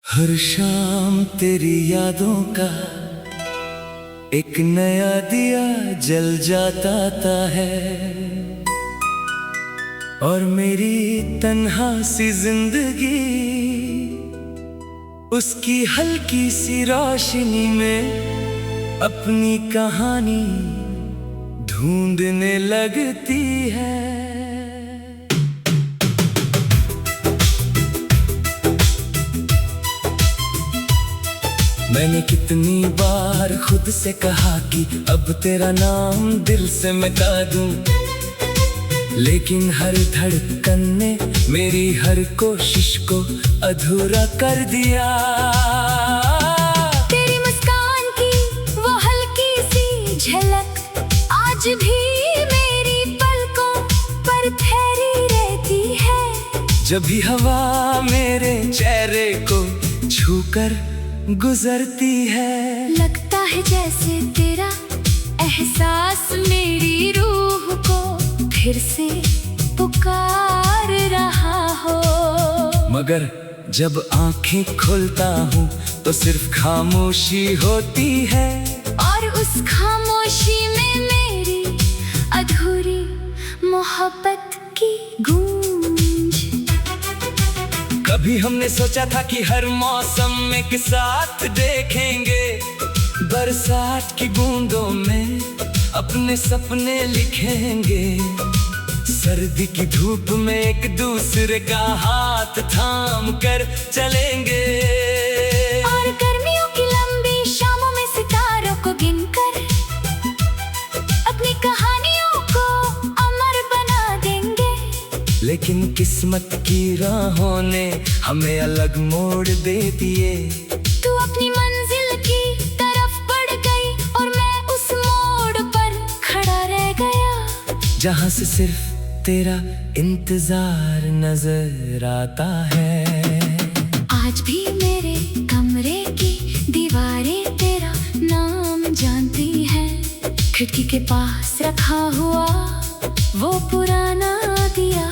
हर शाम तेरी यादों का एक नया दिया जल जाता है और मेरी तन्हा सी जिंदगी उसकी हल्की सी रोशनी में अपनी कहानी ढूंढने लगती है। मैंने कितनी बार खुद से कहा कि अब तेरा नाम दिल से मिटा दूं, लेकिन हर धड़कन ने मेरी हर कोशिश को अधूरा कर दिया। तेरी मुस्कान की वो हल्की सी झलक आज भी मेरी पलकों पर ठहरी रहती है। जब भी हवा मेरे चेहरे को छूकर गुजरती है, लगता है जैसे तेरा एहसास मेरी रूह को फिर से पुकार रहा हो। मगर जब आंखें खोलता हूँ तो सिर्फ खामोशी होती है, और उस खामोशी में मेरी अधूरी मोहब्बत की गूंज। कभी हमने सोचा था कि हर मौसम में एक साथ देखेंगे, बरसात की बूंदों में अपने सपने लिखेंगे, सर्दी की धूप में एक दूसरे का हाथ थाम कर चलेंगे, और गर्मियों की लंबी शामों में सितारों को गिनकर अपनी कहानियों को अमर बना देंगे। लेकिन किस्मत की राहों ने हमें अलग मोड़ दे दिए। तू अपनी मंजिल की तरफ बढ़ गई और मैं उस मोड़ पर खड़ा रह गया, जहाँ से सिर्फ तेरा इंतजार नजर आता है। आज भी मेरे कमरे की दीवारें तेरा नाम जानती हैं। खिड़की के पास रखा हुआ वो पुराना दिया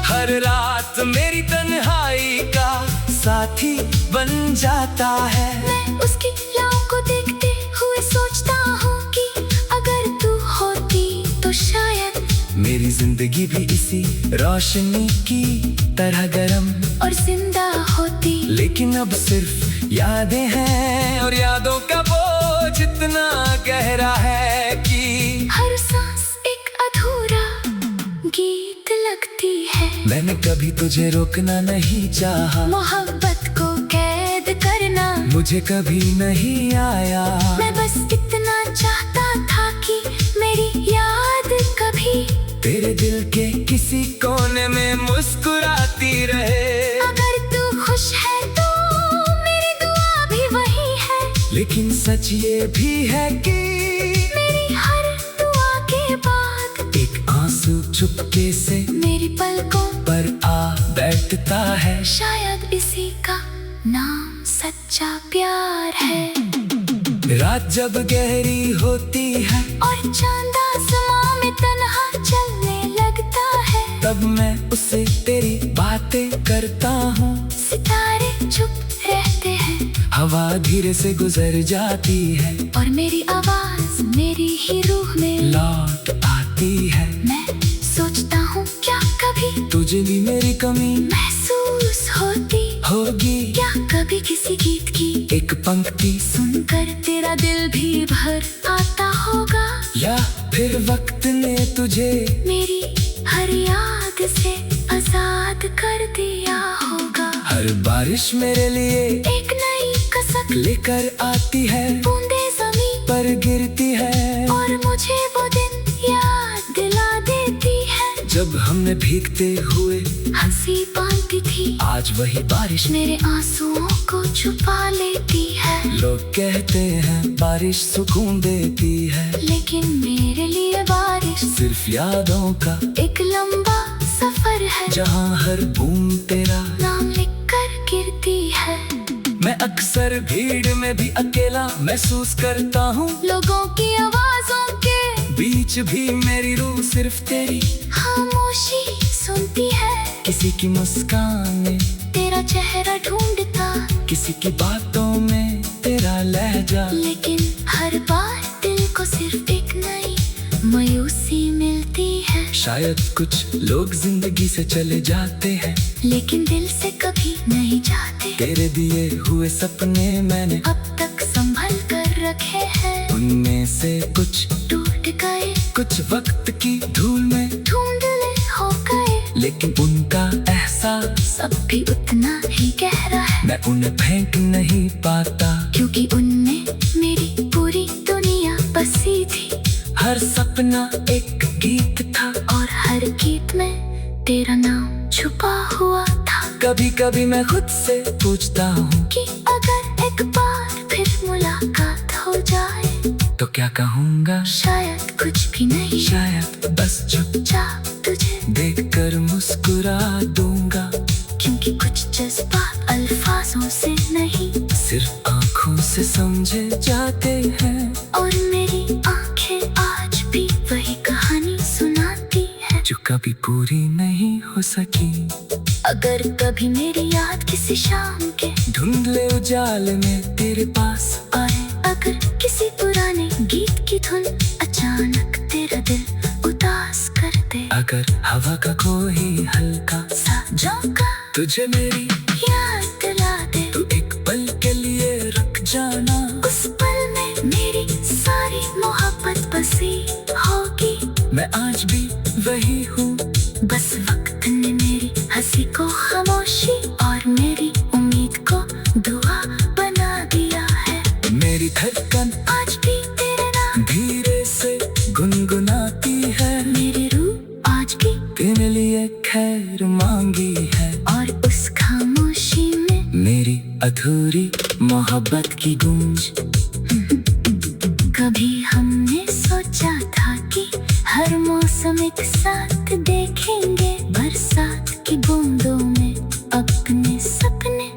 हर रात मेरी तन्हाई का साथी बन जाता है। मैं उसकी लाओं को देखते हुए सोचता हूँ कि अगर तू होती तो शायद मेरी जिंदगी भी इसी रोशनी की तरह गरम और जिंदा होती। लेकिन अब सिर्फ यादें हैं और यादों का बोझ इतना गहरा है कि हर सांस एक अधूरा गीत लगती है। मैंने कभी तुझे रोकना नहीं चाहा, मोहब्बत को कैद करना मुझे कभी नहीं आया। मैं बस इतना चाहता था कि मेरी याद कभी तेरे दिल के किसी कोने में मुस्कुराती रहे। अगर तू खुश है तो मेरी दुआ भी वही है। लेकिन सच ये भी है कि मेरी हर दुआ के बाद एक आंसू चुपके से मेरी पलकों पर आ बैठता है। शायद इसी का नाम सच्चा प्यार है। रात जब गहरी होती है और चांद आसमां में तन्हा चलने लगता है, तब मैं उससे तेरी बातें करता हूँ। सितारे चुप रहते हैं, हवा धीरे से गुजर जाती है और मेरी आवाज मेरी ही रूह में लौट आती है। मैं सोचता हूँ क्या कभी तुझे भी मेरी कमी महसूस होती होगी। क्या कभी किसी गीत की एक पंक्ति सुनकर तेरा दिल भी भर आता होगा, या फिर वक्त ने तुझे मेरी हर याद से आजाद कर दिया होगा। हर बारिश मेरे लिए एक नई कसक लेकर आती है, बूंदे जमीन पर गिरती है, और मुझे वो दिन याद दिला देती है जब हमने भीगते हुए हंसी बांधती थी। आज वही बारिश मेरे आंसुओं को छुपा लेती है। लोग कहते हैं बारिश सुकून देती है, लेकिन मेरे लिए बारिश सिर्फ यादों का एक लंबा सफर है, जहाँ हर बूंद तेरा नाम लिखकर गिरती है। मैं अक्सर भीड़ में भी अकेला महसूस करता हूँ, लोगों की आवाजों के बीच भी मेरी रूह सिर्फ तेरी खामोशी सुनती है। किसी की मुस्कान में तेरा चेहरा ढूंढता, किसी की बातों में तेरा लहजा, लेकिन हर बार दिल को सिर्फ एक नई मायूसी मिलती है। शायद कुछ लोग जिंदगी से चले जाते हैं, लेकिन दिल से कभी नहीं जाते। तेरे दिए हुए सपने मैंने अब तक संभल कर रखे हैं, उनमें से कुछ टूट गए, कुछ वक्त की धूल में धुंधले हो गए, लेकिन उनका एहसास अब भी उतना ही गहरा है। मैं उन्हें फेंक नहीं पाता, क्योंकि उनमें मेरी पूरी दुनिया बसी थी। हर सपना एक गीत था, और हर गीत में तेरा नाम छुपा हुआ था। कभी कभी मैं खुद से पूछता हूँ कि अगर एक बार फिर मुलाकात हो जाए तो क्या कहूँगा। शायद कुछ भी नहीं, शायद बस चुपचाप तुझे देखकर मुस्कुरा दूंगा, क्योंकि कुछ जज्बात अल्फाजों से नहीं, सिर्फ आँखों से समझे जाते हैं। और मेरी आंखें आज भी वही कहानी सुनाती है, जो कभी पूरी नहीं हो सकी। अगर कभी मेरी याद किसी शाम के धुंधले उजाले में तेरे पास आए, अगर किसी पुराने गीत की धुन अचानक तेरा दिल उदास कर दे, अगर हवा का कोई हल्का सा झोंका तुझे मेरी याद दिला दे, तू एक पल के लिए रुक जाना। उस पल में मेरी सारी मोहब्बत बसी होगी। मैं आज भी वही हूँ, बस वक्त ने मेरी हंसी को खामोशी और मेरी उम्मीद को दुआ बना दिया है। मेरी धड़कन आज भी तेरे नाम धीरे से गुनगुनाती है, मेरी रूह आज भी तेरे लिए खैर मांगी है। और उस खामोशी में मेरी अधूरी मोहब्बत की गूंज। कभी हमने सोचा था कि हर मौसम एक साथ देखेंगे, बरसात की बूंदों में अपने सपने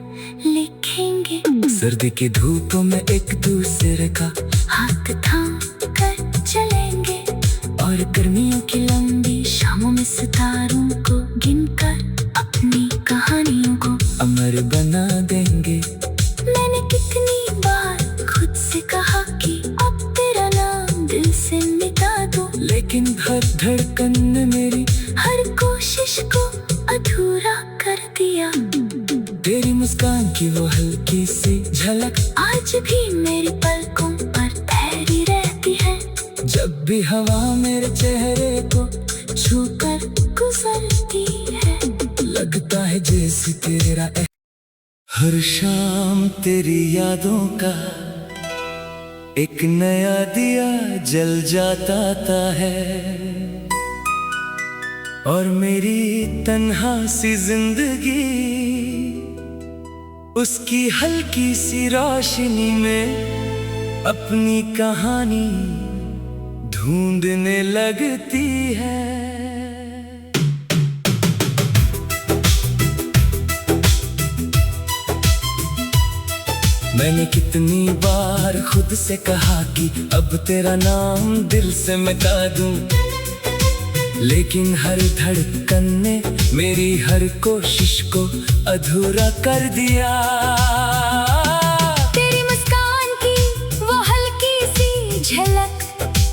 लिखेंगे, सर्दी की धूप में एक दूसरे का हाथ थाम कर चलेंगे, और गर्मियों की लंबी शामों में सितारों को गिनकर अपनी कहानियों को अमर बना देंगे। मैंने कितनी बार खुद से कहा कि अब तेरा नाम दिल से मिटा दूं, लेकिन हर धड़कन ने मेरी हर कोशिश को अधूरा कर दिया। तेरी मुस्कान की वो हल्की सी झलक आज भी मेरी पलकों पर ठहरी रहती है, जब भी हवा मेरे चेहरे को छूकर गुजरती है। लगता है जैसे तेरा हर शाम तेरी यादों का एक नया दिया जल जाता है, और मेरी तन्हा सी जिंदगी उसकी हल्की सी रोशनी में अपनी कहानी ढूंढने लगती है। मैंने कितनी बार खुद से कहा कि अब तेरा नाम दिल से मिटा दूं, लेकिन हर धड़कन ने मेरी हर कोशिश को अधूरा कर दिया। तेरी मुस्कान की वो हल्की सी झलक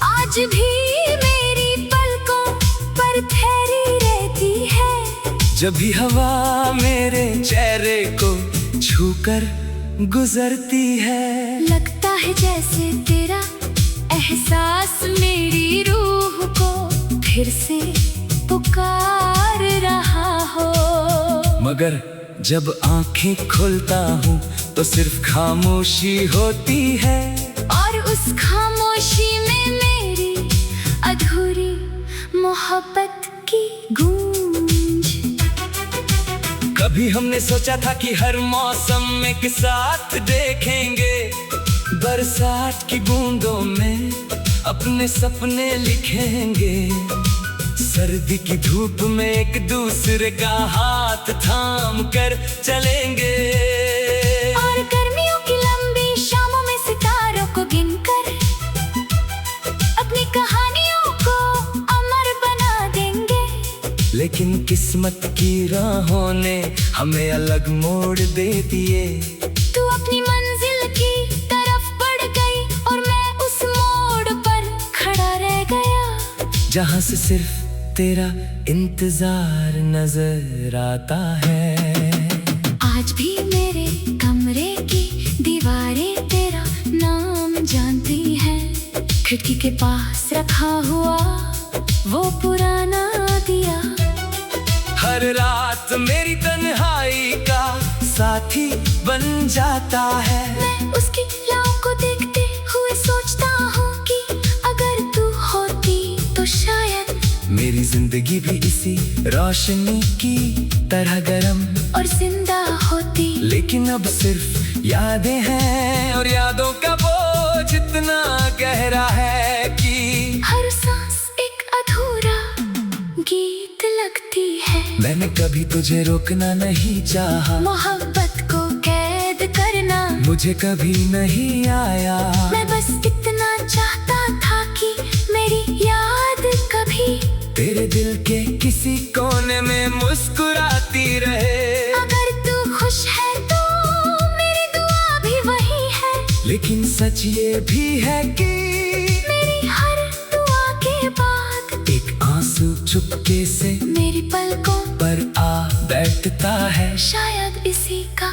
आज भी मेरी पलकों पर ठहरी रहती है, जब भी हवा मेरे चेहरे को छूकर गुजरती है। लगता है जैसे तेरा एहसास मेरी रूह को फिर से पुकार रहा हो, मगर जब आंखें खोलता हूँ तो सिर्फ खामोशी होती है, और उस खामोशी में मेरी अधूरी मोहब्बत की गूंज। कभी हमने सोचा था कि हर मौसम में एक साथ देखेंगे, बरसात की बूंदों में अपने सपने लिखेंगे, सर्दी की धूप में एक दूसरे का हाथ थाम कर चलेंगे, और गर्मियों की लंबी शामों में सितारों को गिनकर अपनी कहानियों को अमर बना देंगे। लेकिन किस्मत की राहों ने हमें अलग मोड़ दे दिए। तू अपनी मंजिल की तरफ बढ़ गई और मैं उस मोड़ पर खड़ा रह गया, जहाँ से सिर्फ तेरा इंतजार नजर आता है। आज भी मेरे कमरे की दीवारें तेरा नाम जानती हैं। खिड़की के पास रखा हुआ वो पुराना दिया हर रात मेरी तन्हाई का साथी बन जाता है। मैं उसकी लाओं को देखते हुए सोचता हूँ कि अगर तू होती तो शायद मेरी जिंदगी भी इसी रोशनी की तरह गरम और जिंदा होती। लेकिन अब सिर्फ यादें हैं और यादों का बोझ इतना गहरा है कि हर सांस एक अधूरा गीत लगती है। मैंने कभी तुझे रोकना नहीं चाहा, मोहब्बत को कैद करना मुझे कभी नहीं आया। मैं बस इतना चाहता था कि मेरी याद कभी तेरे दिल के किसी कोने में मुस्कुराती रहे। अगर तू खुश है तो मेरी दुआ भी वही है। लेकिन सच ये भी है कि मेरी हर दुआ के बाद एक आंसू चुपके से मेरी पलकों पर आ बैठता है। शायद इसी का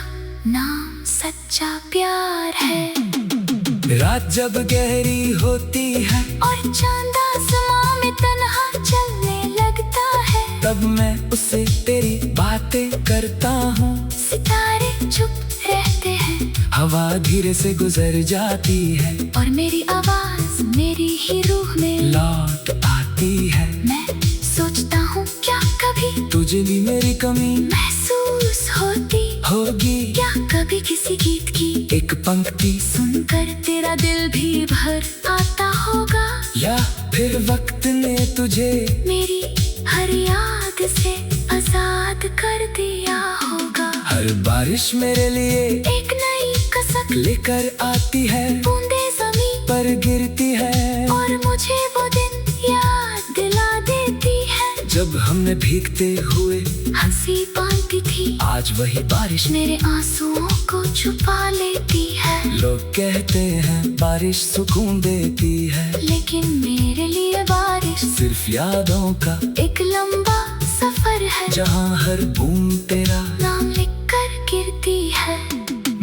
नाम सच्चा प्यार है। रात जब गहरी होती है और चांद आसमां में तन्हा चलने लगता है, तब मैं उससे तेरी बातें करता हूँ। सितारे चुप रहते हैं, हवा धीरे से गुजर जाती है और मेरी आवाज मेरी ही रूह में लौट आती है। मैं सोचता हूँ क्या कभी तुझे भी मेरी कमी महसूस होती होगी। क्या कभी किसी गीत की एक पंक्ति सुनकर तेरा दिल भी भर आता होगा, या फिर वक्त ने तुझे मेरी हर याद से आजाद कर दिया होगा। हर बारिश मेरे लिए एक नई कसक लेकर आती है, बूंदे जमीन पर गिरती है और मुझे वो दिन याद दिला देती है जब हमने भीगते हुए हंसी बांधी थी। आज वही बारिश मेरे आंसुओं को छुपा लेती है। लोग कहते हैं बारिश सुकून देती है, लेकिन मेरे लिए बारिश सिर्फ यादों का एक लंबा सफर है, जहाँ हर बूंद तेरा नाम लिख कर गिरती है।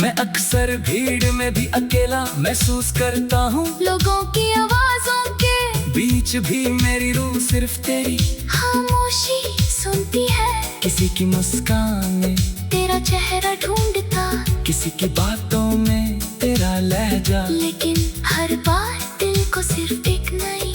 मैं अक्सर भीड़ में भी अकेला महसूस करता हूँ। लोगों की आवाजों के बीच भी मेरी रूह सिर्फ तेरी खामोशी सुनती है। किसी की मुस्कान में तेरा चेहरा ढूंढता, किसी की बातों में तेरा लहजा। लेकिन हर बार दिल को सिर्फ एक नई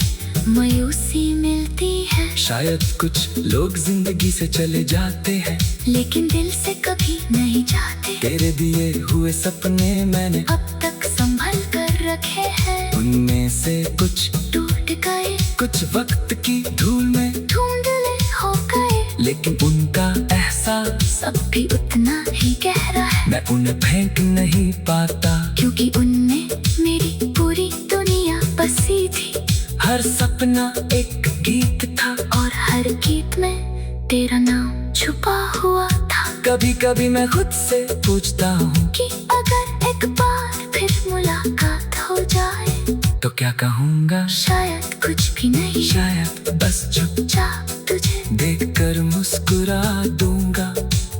मायूसी मिलती है। शायद कुछ लोग जिंदगी से चले जाते हैं, लेकिन दिल से कभी नहीं जाते। तेरे दिए हुए सपने मैंने अब तक संभल कर रखे हैं, उनमें से कुछ टूट गए, कुछ वक्त की धूल में धुंधले हो गए, लेकिन उनका एहसास अब भी उतना ही गहरा है। मैं उन्हें फेंक नहीं पाता, क्योंकि उनमें मेरी पूरी दुनिया बसी थी। हर सपना एक गीत था और हर गीत में तेरा नाम छुपा हुआ था। कभी कभी मैं खुद से पूछता हूँ कि अगर एक बार फिर मुलाकात हो जाए तो क्या कहूँगा। शायद कुछ भी नहीं, शायद बस चुपचाप तुझे देखकर मुस्कुरा दूंगा।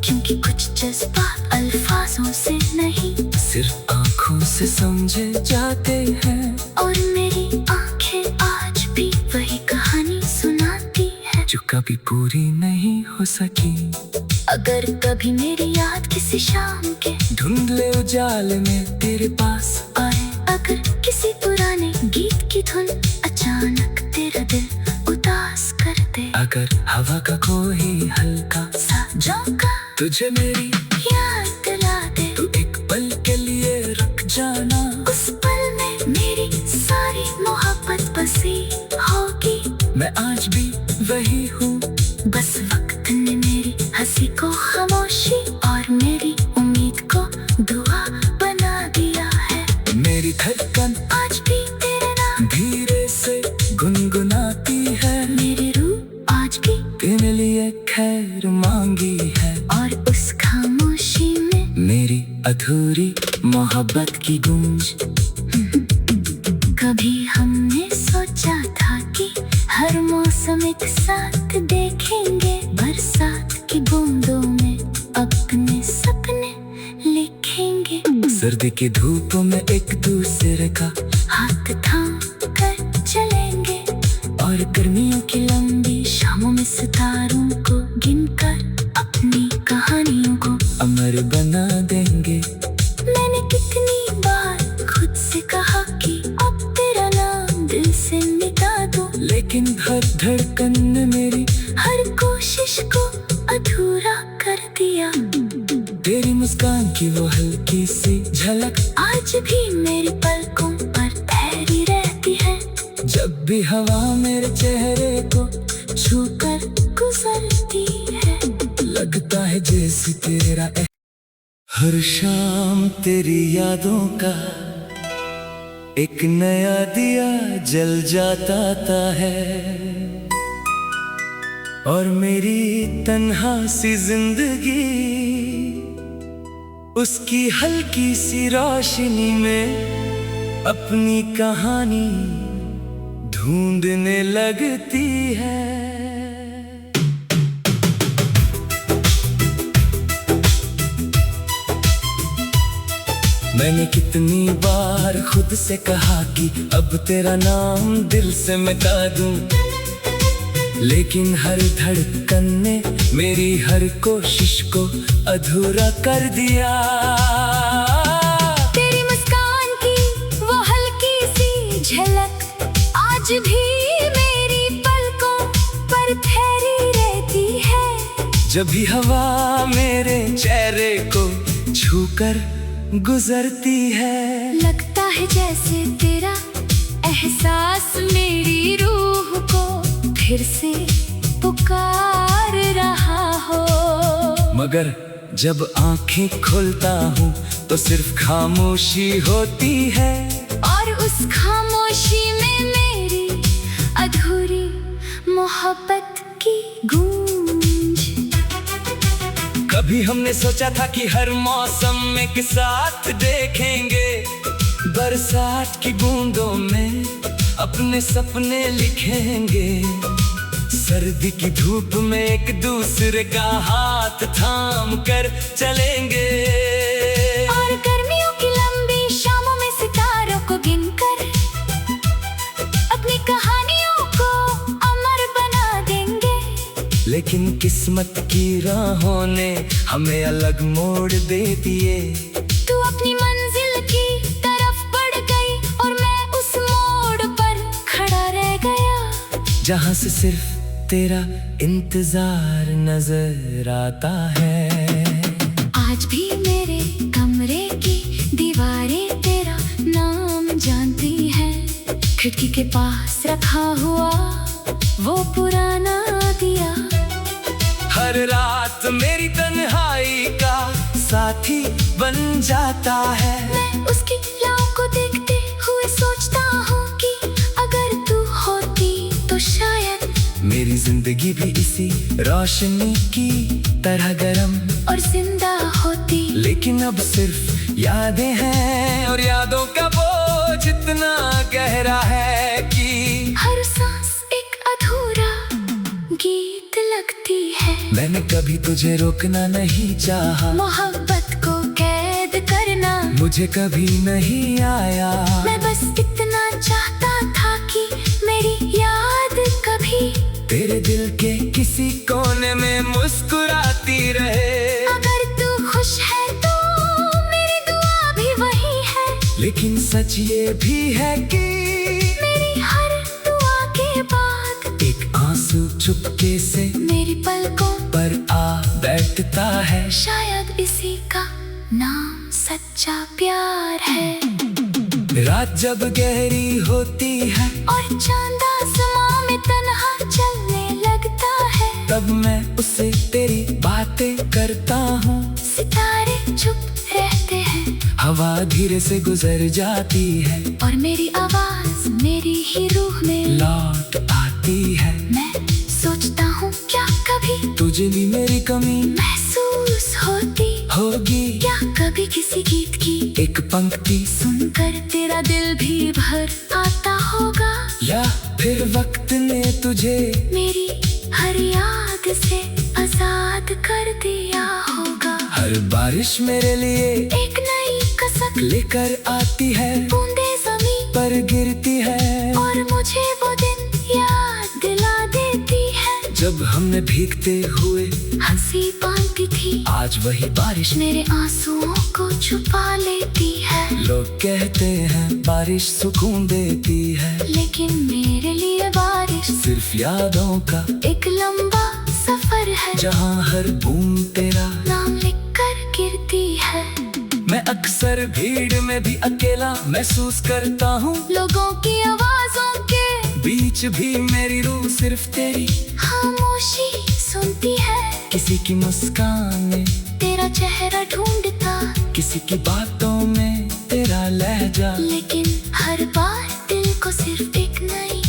क्योंकि कुछ जज्बात अल्फाजों से नहीं, सिर्फ आँखों से समझे जाते हैं। और मेरी आंखें आज भी वही कहानी सुनाती है, जो कभी पूरी नहीं हो सकी। अगर कभी मेरी याद किसी शाम के धुंधले उजाले में तेरे पास आए, अगर किसी पुराने गीत की धुन अचानक तेरा दिल उदास कर दे, अगर हवा का कोई हल्का सा झोंका तुझे मेरी याद दिला दे, तू एक पल के लिए रुक जाना। उस पल में मेरी सारी मोहब्बत बसी होगी। मैं आज भी वही हूँ, बस वक्त ने मेरी हंसी को खामोशी और मेरी उम्मीद को दुआ बना दिया है। मेरी धड़कन आज भी तेरे नाम धीरे से गुनगुनाती है, मेरी रूह आज भी तेरे लिए खैर अधूरी मोहब्बत की गूंज। कभी हमने सोचा था कि हर मौसम एक साथ देखेंगे, बरसात की बूंदों में अपने सपने लिखेंगे। सर्दी की धूप में एक दूसरे का हाथ थाम कर चलेंगे, और गर्मियों की लंबी शामों में सितारों को गिनकर अपनी कहानियों को अमर बना देंगे। मैंने कितनी बार खुद से कहा कि अब तेरा नाम दिल से मिटा दूं, लेकिन हर धड़कन ने मेरी हर कोशिश को अधूरा कर दिया। तेरी मुस्कान की वो हल्की सी झलक आज भी मेरी पलकों पर ठहरी रहती है, जब भी हवा मेरे चेहरे को छूकर गुजरती है। लगता है जैसे तेरा हर शाम तेरी यादों का एक नया दिया जल जाता है, और मेरी तन्हा सी जिंदगी उसकी हल्की सी रोशनी में अपनी कहानी ढूंढने लगती है। मैंने कितनी बार खुद से कहा कि अब तेरा नाम दिल से मिटा दूं, लेकिन हर धड़कन ने मेरी हर कोशिश को अधूरा कर दिया। तेरी मुस्कान की वो हल्की सी झलक आज भी मेरी पलकों पर ठहरी रहती है, जब भी हवा मेरे चेहरे को छूकर गुजरती है। लगता है जैसे तेरा एहसास मेरी रूह को फिर से पुकार रहा हो, मगर जब आंखें खोलता हूँ तो सिर्फ खामोशी होती है, और उस खामोशी में मेरी अधूरी मोहब्बत की गूंज। कभी हमने सोचा था कि हर मौसम एक साथ देखेंगे, बरसात की बूंदों में अपने सपने लिखेंगे। सर्दी की धूप में एक दूसरे का हाथ थाम कर चलेंगे, और गर्मियों की लंबी शामों में सितारों को गिनकर अपनी कहानियों को अमर बना देंगे। लेकिन किस्मत की राहों ने हमें अलग मोड़ दे दिए। तू अपनी मंजिल की तरफ बढ़ गई और मैं उस मोड़ पर खड़ा रह गया, जहाँ से सिर्फ तेरा इंतजार नजर आता है। आज भी मेरे कमरे की दीवारें तेरा नाम जानती हैं, खिड़की के पास रखा हुआ वो पुराना दिया हर रात मेरी तन्हाई का साथी बन जाता है। मैं उसकी लौ को देखते हुए सोचता हूँ कि अगर तू होती तो शायद मेरी जिंदगी भी इसी रोशनी की तरह गरम और जिंदा होती। लेकिन अब सिर्फ यादें हैं, और यादों का बोझ इतना गहरा है कि हर सांस एक अधूरा गीत लगती है। मैंने कभी तुझे रोकना नहीं चाहा, मोहब्बत को कैद करना मुझे कभी नहीं आया। मैं बस इतना चाहता था कि मेरी याद कभी तेरे दिल के किसी कोने में मुस्कुराती रहे। अगर तू खुश है तो मेरी दुआ भी वही है, लेकिन सच ये भी है कि मेरी हर दुआ के बाद एक आंसू चुपके से मेरी पलकों पर आ बैठता है। शायद इसी का नाम सच्चा प्यार है। रात जब गहरी होती है और चांद आसमां में तन्हा चलने लगता है, तब मैं उससे तेरी बातें करता हूँ। सितारे चुप रहते हैं, हवा धीरे से गुजर जाती है, और मेरी आवाज मेरी ही रूह में लौट आती है। मैं सोचता हूँ क्या कभी तुझे भी मेरी कमी महसूस होती होगी। क्या कभी किसी गीत की एक पंक्ति सुनकर तेरा दिल भी भर आता होगा, या फिर वक्त ने तुझे मेरी हर याद से आजाद कर दिया होगा। हर बारिश मेरे लिए एक नई कसक लेकर आती है, बूंदे ज़मीन पर गिरती है, और मुझे वो दिन याद दिला देती है जब हमने भीगते हुए हंसी बांधती थी। आज वही बारिश मेरे आंसुओं को छुपा लेती है। लोग कहते हैं बारिश सुकून देती है, लेकिन मेरे लिए बारिश सिर्फ यादों का एक लंबा सफर है, जहाँ हर बूंद तेरा नाम लिख कर गिरती है। मैं अक्सर भीड़ में भी अकेला महसूस करता हूँ, लोगों की आवाजों के बीच भी मेरी रूह सिर्फ तेरी खामोशी सुनती है। किसी की मुस्कान में तेरा चेहरा ढूंढता, किसी की बातों में तेरा लहजा, लेकिन हर बार दिल को सिर्फ एक नई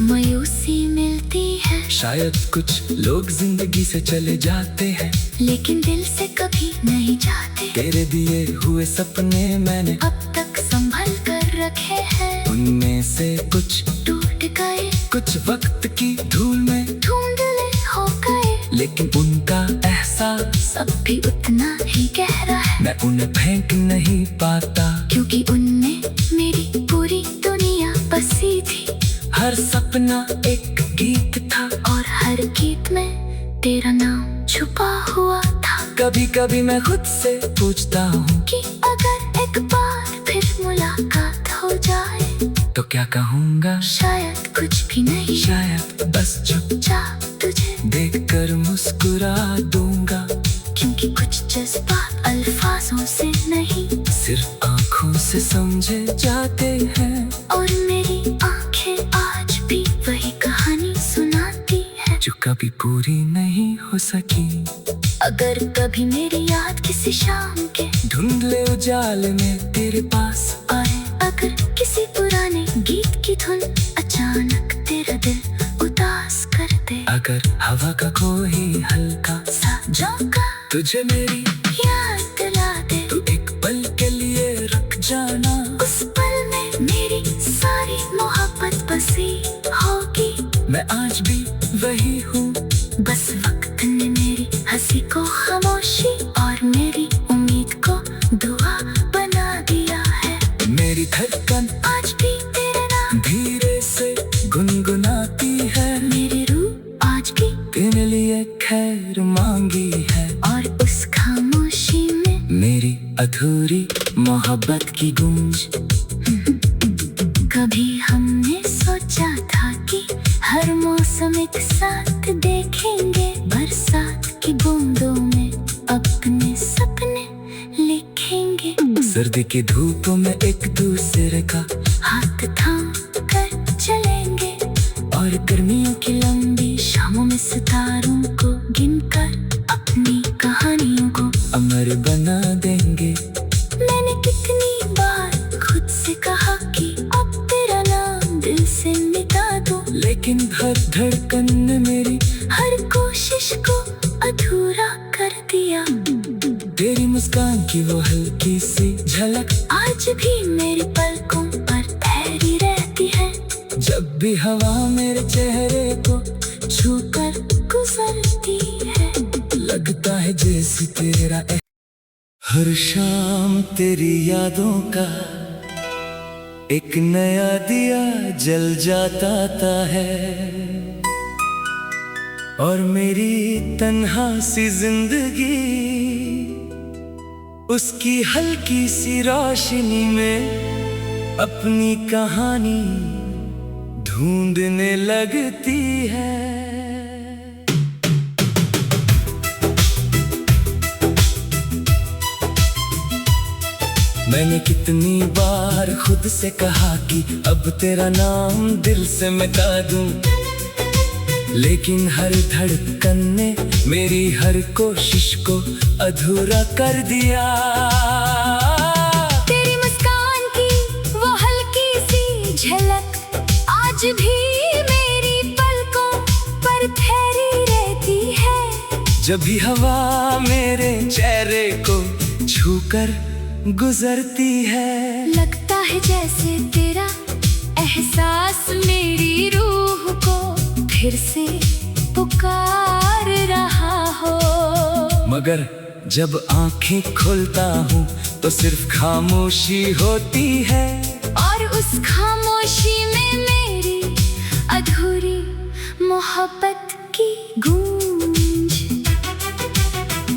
मायूसी मिलती है। शायद कुछ लोग जिंदगी से चले जाते हैं, लेकिन दिल से कभी नहीं जाते। तेरे दिए हुए सपने मैंने अब तक संभल कर रखे हैं, उनमें से कुछ टूट गए, कुछ वक्त की धूल में धुंधले हो गए, लेकिन उनका एहसास अब भी उतना ही गहरा है। मैं उन्हें फेंक नहीं पाता, क्योंकि उनमें मेरी पूरी दुनिया बसी थी। हर सपना एक गीत था, और हर गीत में तेरा नाम छुपा हुआ था। कभी कभी मैं खुद से पूछता हूँ कि अगर एक बार फिर मुलाकात हो जाए तो क्या कहूँगा, शायद कुछ भी नहीं, शायद बस चुपचाप तुझे देखकर मुस्कुरा दूंगा। क्योंकि कुछ जज्बात अल्फाजों से नहीं, सिर्फ आँखों से समझे जाते हैं, और मेरी आंखें आज भी वही कहानी सुनाती है जो कभी पूरी नहीं हो सकी। अगर कभी मेरी याद किसी शाम के धुंधले उजाले में तेरे पास आए, अगर किसी पुराने गीत की धुन अचानक तेरा दिल उदास कर दे, अगर हवा का कोई हल्का सा झोंका तुझे मेरी याद दिला दे, तू एक पल के लिए रुक जाना। उस पल में मेरी सारी मोहब्बत बसी होगी। मैं आज भी वही हूँ, बस वक्त ने मेरी हंसी को खामोशी और मेरी उम्मीद को दुआ बना दिया है। मेरी धड़कन आज भी तेरे नाम धीरे से गुनगुनाती है, मेरी रूह आज भी तेरे लिए खैर मांगी है, और उस खामोशी में मेरी अधूरी मोहब्बत की गूंज। कभी हमने सोचा था कि हर मौसम एक साथ देखेंगे, बरसात की बूंदों में अपने सपने लिखेंगे, सर्दी की धूप में एक दूसरे का हाथ थाम कर चलेंगे, और गर्मियों की लंबी शामों में सितारों को गिनकर अपनी कहानियों को अमर बना देंगे। मैंने कितनी बार खुद से कहा कि अब तेरा नाम दिल से मिटा दूं, लेकिन हर धड़कन ने मेरी हर कोशिश को अधूरा कर दिया। तेरी मुस्कान की वो हल्की सी झलक आज भी मेरी पलकों पर ठहरी रहती है, जब भी हवा मेरे चेहरे को छूकर गुजरती है। लगता है जैसे तेरा हर शाम तेरी यादों का एक नया दिया जल जाता है, और मेरी तन्हा सी जिंदगी उसकी हल्की सी रोशनी में अपनी कहानी ढूंढने लगती है। मैंने कितनी बार खुद से कहा कि अब तेरा नाम दिल से मिटा दूं, लेकिन हर धड़कन ने मेरी हर कोशिश को अधूरा कर दिया। तेरी मुस्कान की वो हल्की सी झलक आज भी मेरी पलकों पर ठहरी रहती है, जब भी हवा मेरे चेहरे को छूकर गुजरती है। लगता है जैसे तेरा एहसास मेरी रूह को फिर से पुकार रहा हो। मगर जब आंखें खोलता हूँ तो सिर्फ खामोशी होती है। और उस खामोशी में मेरी अधूरी मोहब्बत की गूंज।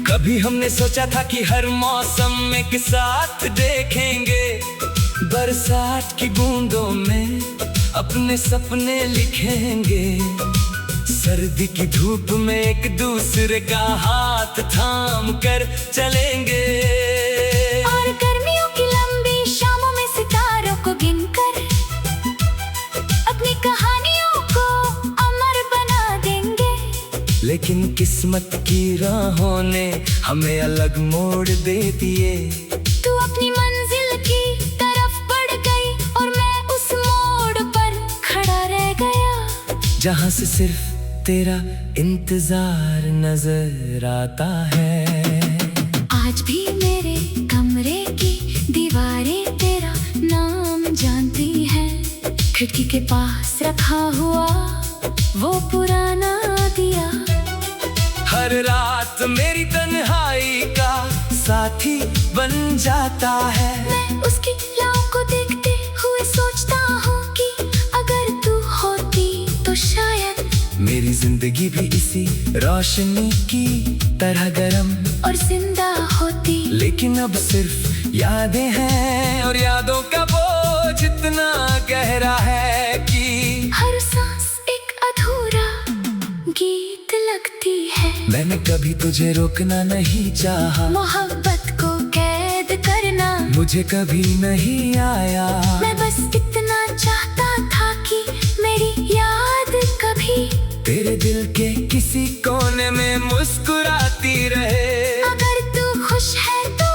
कभी हमने सोचा था कि हर मौसम में एक साथ देखेंगे, बरसात की बूंदों में अपने सपने लिखेंगे। सर्दी की धूप में एक दूसरे का हाथ थाम कर चलेंगे। और गर्मियों की लंबी शामों में सितारों को गिनकर अपनी कहानियों को अमर बना देंगे। लेकिन किस्मत की राहों ने हमें अलग मोड़ दे दिए। तू अपनी मंजिल की तरफ बढ़ गई और मैं उस मोड़ पर खड़ा रह गया, जहाँ से सिर्फ तेरा इंतजार नजर आता है। आज भी मेरे कमरे की दीवारें तेरा नाम जानती हैं। खिड़की के पास रखा हुआ वो पुराना दिया हर रात मेरी तन्हाई का साथी बन जाता है। मैं उसकी लाओं को देखते हुए सोचता हूँ कि अगर तू होती तो शायद मेरी जिंदगी भी इसी रोशनी की तरह गरम और जिंदा होती। लेकिन अब सिर्फ यादें हैं और यादों का बोझ इतना गहरा है कि हर सांस एक अधूरा गीत लगती है। मैंने कभी तुझे रोकना नहीं चाहा, मोहब्बत को कैद करना मुझे कभी नहीं आया। मैं बस इतना चाहता था कि मेरी याद कभी तेरे दिल के किसी कोने में मुस्कुराती रहे। अगर तू खुश है तो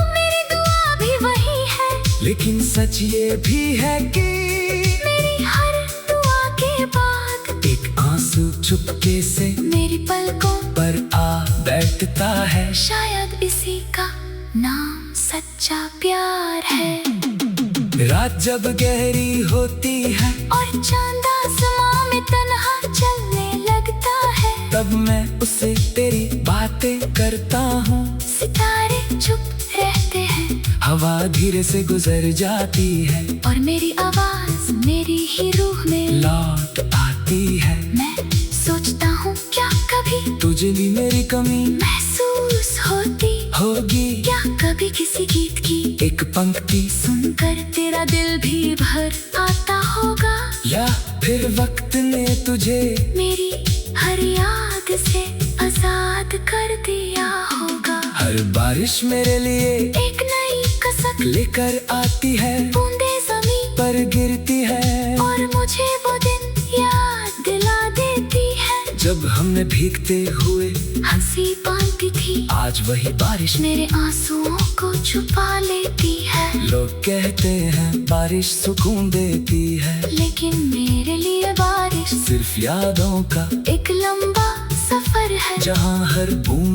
मेरी दुआ भी वही है। लेकिन सच ये भी है कि मेरी हर दुआ के बाद एक आंसू चुपके से मेरी पलकों पर आ बैठता है। शायद इसी का नाम सच्चा प्यार है। रात जब गहरी होती है और चांद आसमां में तन्हा चलने लगता है, तब मैं उससे तेरी बातें करता हूँ। सितारे चुप रहते हैं, हवा धीरे से गुजर जाती है और मेरी आवाज मेरी ही रूह में लौट आती है। मैं सोचता हूँ क्या कभी तुझे भी मेरी कमी महसूस होती होगी। क्या कभी किसी गीत की एक पंक्ति सुनकर तेरा दिल भी भर आता होगा। या फिर वक्त ने तुझे मेरी हर याद से आजाद कर दिया होगा। हर बारिश मेरे लिए एक नई कसक लेकर आती है, बूंदे ज़मीं पर गिरती है और मुझे वो दिन याद दिला देती है जब हमने भीगते हुए हंसी बांधती थी। आज वही बारिश मेरे आंसुओं को छुपा लेती है। लोग कहते हैं बारिश सुकून देती है, लेकिन मेरे लिए बारिश सिर्फ यादों का एक लंबा सफर है, जहाँ हर बूंद